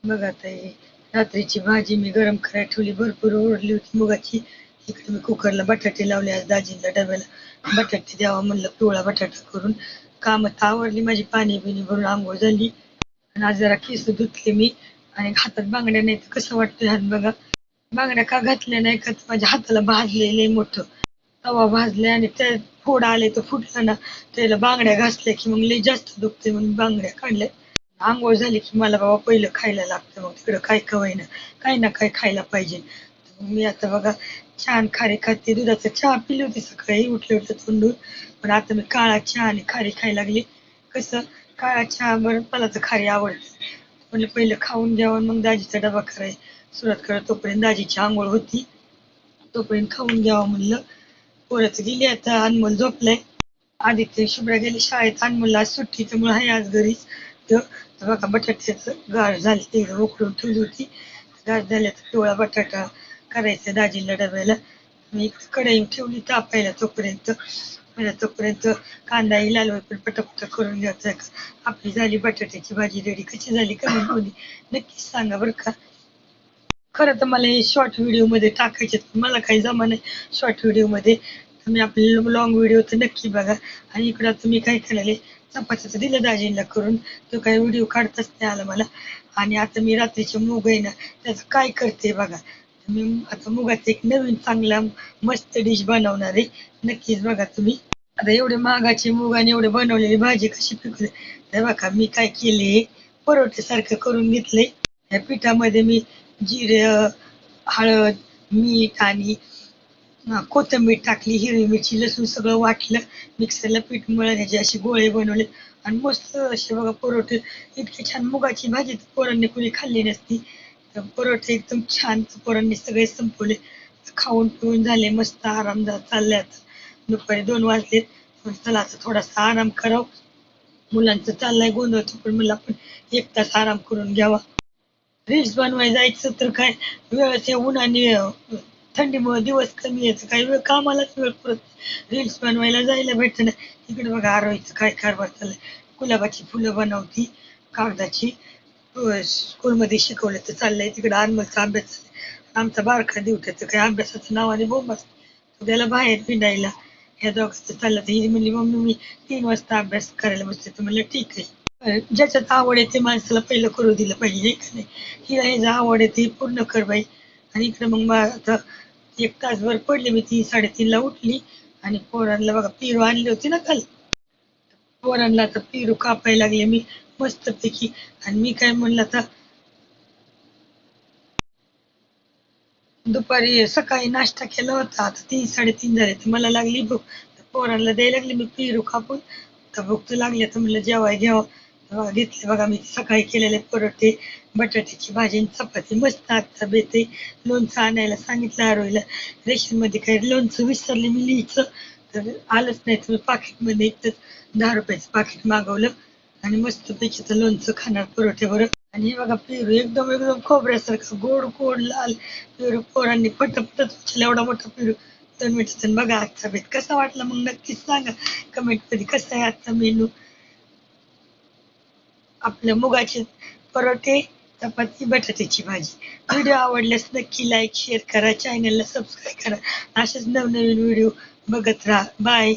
बघा आता हे रात्रीची भाजी मी गरम करायला ठेवली, भरपूर ओरली होती मुगाची. इकडे मी कुकरला बटाटे लावले, आज दाजींना डब्याला बटाटे द्यावा म्हणलं, पिवळा बटाटा करून. कामं तर आवरली माझी, पाणी बिणी भरून अंघोळ झाली. आणि आज जरा केस धुतले मी, आणि हातात बांगड्या नाही तर कसं वाटतंय हात बघा. बांगड्या का घातल्या नाही का, तर माझ्या हाताला भाजलेलं आहे मोठं. तवा भाजले आणि त्या फोड आले तर फुटलं ना, त्याला बांगड्या घासल्या की मग लई जास्त दुखते म्हणून बांगड्या काढल्या. अंघोळ झाली की मला बाबा पहिलं खायला लागतं, मग तिकडं काय ना काही ना काय खायला पाहिजे. मी आता बघा छान खारी खाते, दुधाचा चहा पिली होती सकाळी उठल्या उठल्या तोंडून. पण आता मी काळा चहा आणि खारी खायला लागली. कसं, काळा चहा बरं, मला तर खारी आवडते. म्हणलं पहिलं खाऊन घ्यावं, मग दाजीचा डबा कराय सुरुवात करत. तोपर्यंत दाजीची आंघोळ होती, तोपर्यंत खाऊन घ्यावं म्हणलं. पोरं गेली आता, अनमोल झोपलाय. आदित्य शुभ्रा गेली शाळेत, अनमोलला आज सुट्टी त्यामुळे आहे आज घरीच. तर बघा बटाट्याचं गार झाली, ते उकडून ठेवली होती. गार झाल्याचं पिवळा बटाटा करायचा दाजीला डब्याला. मी इकडे कढई ठेवली तापायला, तोपर्यंत कांदाही लाल होईपर्यंत पटापट करून घ्यायचा. आपली झाली बटाट्याची भाजी रेडी. कशी झाली कमेंट मध्ये नक्कीच सांगा बरं का. खरं तर मला हे शॉर्ट व्हिडिओमध्ये टाकायचे, मला काही जमा नाही शॉर्ट व्हिडिओमध्ये. तुम्ही आपले लॉंग व्हिडिओ तर नक्की बघा. आणि इकडं तुम्ही काय केलेले, चपात्याचं दिलं दाजींना करून, तो काही व्हिडिओ काढताच नाही आला मला. आणि आता मी रात्रीचे मूग आहे ना, त्याचं काय करते बघा. मी आता मुगाचं एक नवीन चांगला मस्त डिश बनवणार आहे, नक्कीच बघा तुम्ही. आता एवढे महागाचे मूग आणि एवढे बनवलेली भाजी कशी पिकले, हे बघा मी काय केले, परोठे सारखं करून घेतले. ह्या पिठामध्ये मी जिरे, हळद, मीठ आणि कोथिंबीर टाकली, हिरवी मिरची, लसूण सगळं वाटलं. मिक्सरला पीठ मळण्याचे असे गोळे बनवले आणि मस्त असे बघा परोठे. इतकी छान मुगाची भाजी तर पोरांनी कुणी खाल्ली नसती. तर परोठे एकदम छान पोरांनी सगळे संपवले. खाऊन पिऊन झाले, मस्त आरामदार चालले. आता दुपारी 2 वाजलेत, पण चला आता थोडासा आराम करावं. मुलांचं चाललंय गोंधळ, पण मला पण 1 तास आराम करून घ्यावा. रील्स बनवायला जायचं तर काय वेळच, उन्हाने थंडीमुळे दिवस कमी यायचं, काही वेळ कामालाच वेळ पुरत रील्स बनवायला जायला भेटतं ना. इकडे बघा आरोहीचं काय कारभार चाललाय, गुलाबाची फुलं बनवती कागदाची. स्कूलमध्ये शिकवलं तर चाललंय, तिकडे अनमोलचा अभ्यास चाललाय. आमचा बारखा देऊ त्याचं काय अभ्यासाचं नावाने बोंब असतो, त्याला बाहेर फिरायला. ह्या दोघांचं चाललं तर ही म्हणली मम्मी मी 3 वाजता अभ्यास करायला बसते, तर म्हणलं ठीक आहे. ज्याच्यात आवड आहे ते माणसाला पहिलं करू दिलं पाहिजे, हे का नाही. हिला हे जे आवड आहे ते पूर्ण कर बाई. आणि इकडे मग आता 1 तासभर पडले मी, 3-3:30ला उठली. आणि पोरांना बघा पेरू आणले होते ना काल, पोरांना आता पेरू कापायला लागले मी मस्तपैकी. आणि मी काय म्हणलं आता, दुपारी सकाळी नाश्ता केला होता, आता 3-3:30 झाले तर मला लागली भूक. पोरांना द्यायला लागली मी पेरू कापून. तर भूक तर लागली, तर म्हणलं जेवाय घ्यावं. तेव्हा घेतले बघा मी सकाळी केलेले परोठे, बटाट्याची भाजी आणि चपाती. मस्त आजचा बेत आहे. लोणचं आणायला सांगितलं आरोहीला, रेशनमध्ये काही लोणचं विसरले मी लिहायचं, तर आलंच नाही. तर मी पाकिटमध्ये एकच 10 रुपयाचं पाकिट मागवलं आणि मस्तपैकी तर लोणचं खाणार परोठ्यावर. आणि हे बघा पेरू एकदम एकदम खोबऱ्यासारखं गोड गोड लाल पेरू. पोरांनी पटपट उचलला एवढा मोठा पेरू 2 मिनिटात. बघा आजचा बेत कसा वाटला मग नक्कीच सांगा कमेंट मध्ये, कसा आहे आजचा मेनू. आपल्या मुगाचे परोठे, चपाती, बटाट्याची भाजी. व्हिडिओ आवडल्यास नक्की लाईक शेअर करा, चॅनलला सबस्क्राईब करा. असेच नवनवीन व्हिडिओ बघत राहा. बाय.